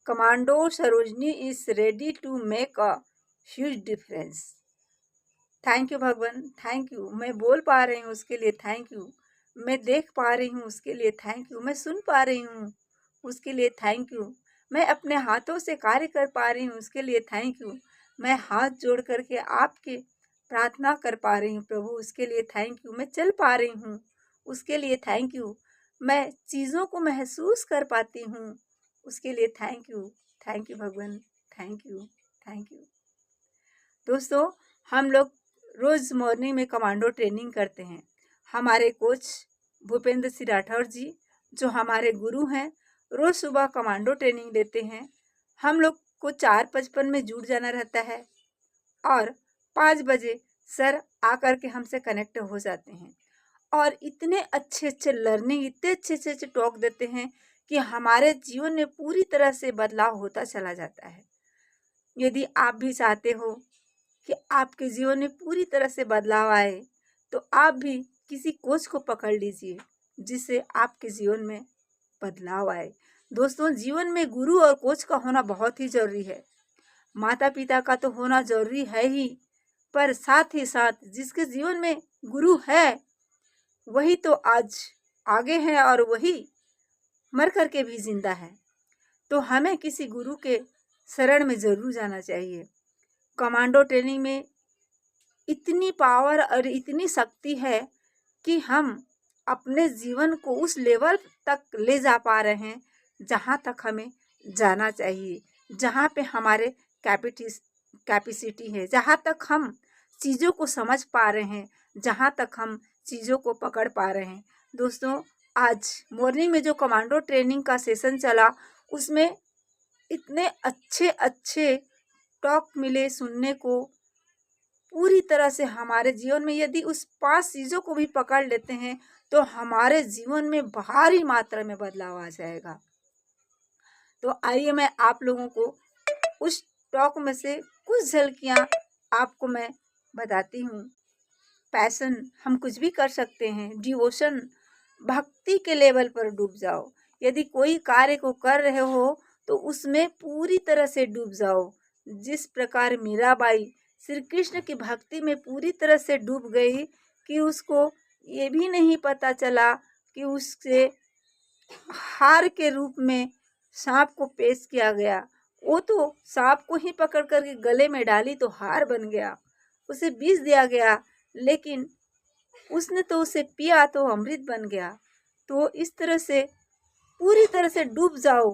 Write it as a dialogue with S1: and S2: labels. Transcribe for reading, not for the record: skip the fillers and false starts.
S1: Commando Sarojini is ready to make a huge difference. Thank you भगवान, thank you. मैं बोल पा रही हूँ उसके लिए थैंक यू, मैं देख पा रही हूँ उसके लिए थैंक यू, मैं सुन पा रही हूँ उसके लिए थैंक यू, मैं अपने हाथों से कार्य कर पा रही हूँ उसके लिए थैंक यू, मैं हाथ जोड़ करके आपके प्रार्थना कर पा रही हूँ प्रभु उसके लिए थैंक यू, मैं चल पा रही हूँ उसके लिए थैंक यू, मैं चीज़ों को महसूस कर पाती हूँ उसके लिए थैंक यू भगवान, थैंक यू। दोस्तों, हम लोग रोज़ मॉर्निंग में कमांडो ट्रेनिंग करते हैं। हमारे कोच भूपेंद्र सिंह राठौर जी, जो हमारे गुरु हैं, रोज़ सुबह कमांडो ट्रेनिंग देते हैं। हम लोग को 4:55 में जुट जाना रहता है और 5 बजे सर आकर के हमसे कनेक्ट हो जाते हैं और इतने अच्छे लर्निंग, इतने अच्छे टॉक देते हैं कि हमारे जीवन में पूरी तरह से बदलाव होता चला जाता है। यदि आप भी चाहते हो कि आपके जीवन में पूरी तरह से बदलाव आए, तो आप भी किसी कोच को पकड़ लीजिए जिससे आपके जीवन में बदलाव आए। दोस्तों, जीवन में गुरु और कोच का होना बहुत ही ज़रूरी है। माता पिता का तो होना ज़रूरी है ही, पर साथ ही साथ जिसके जीवन में गुरु है वही तो आज आगे है और वही मर कर के भी जिंदा है। तो हमें किसी गुरु के शरण में ज़रूर जाना चाहिए। कमांडो ट्रेनिंग में इतनी पावर और इतनी शक्ति है कि हम अपने जीवन को उस लेवल तक ले जा पा रहे हैं जहाँ तक हमें जाना चाहिए, जहाँ पे हमारे कैपेसिटी है, जहाँ तक हम चीज़ों को समझ पा रहे हैं, जहाँ तक हम चीज़ों को पकड़ पा रहे हैं। दोस्तों, आज मॉर्निंग में जो कमांडो ट्रेनिंग का सेशन चला, उसमें इतने अच्छे टॉक मिले सुनने को। पूरी तरह से हमारे जीवन में यदि उस 5 चीज़ों को भी पकड़ लेते हैं तो हमारे जीवन में भारी मात्रा में बदलाव आ जाएगा। तो आइए मैं आप लोगों को उस टॉक में से कुछ झलकियाँ आपको मैं बताती हूँ। पैशन, हम कुछ भी कर सकते हैं। डिवोशन, भक्ति के लेवल पर डूब जाओ। यदि कोई कार्य को कर रहे हो तो उसमें पूरी तरह से डूब जाओ। जिस प्रकार मीराबाई श्री कृष्ण की भक्ति में पूरी तरह से डूब गई कि उसको ये भी नहीं पता चला कि उससे हार के रूप में सांप को पेश किया गया। वो तो सांप को ही पकड़ करके गले में डाली तो हार बन गया, उसे विष दिया गया, लेकिन उसने तो उसे पिया तो अमृत बन गया। तो इस तरह से पूरी तरह से डूब जाओ।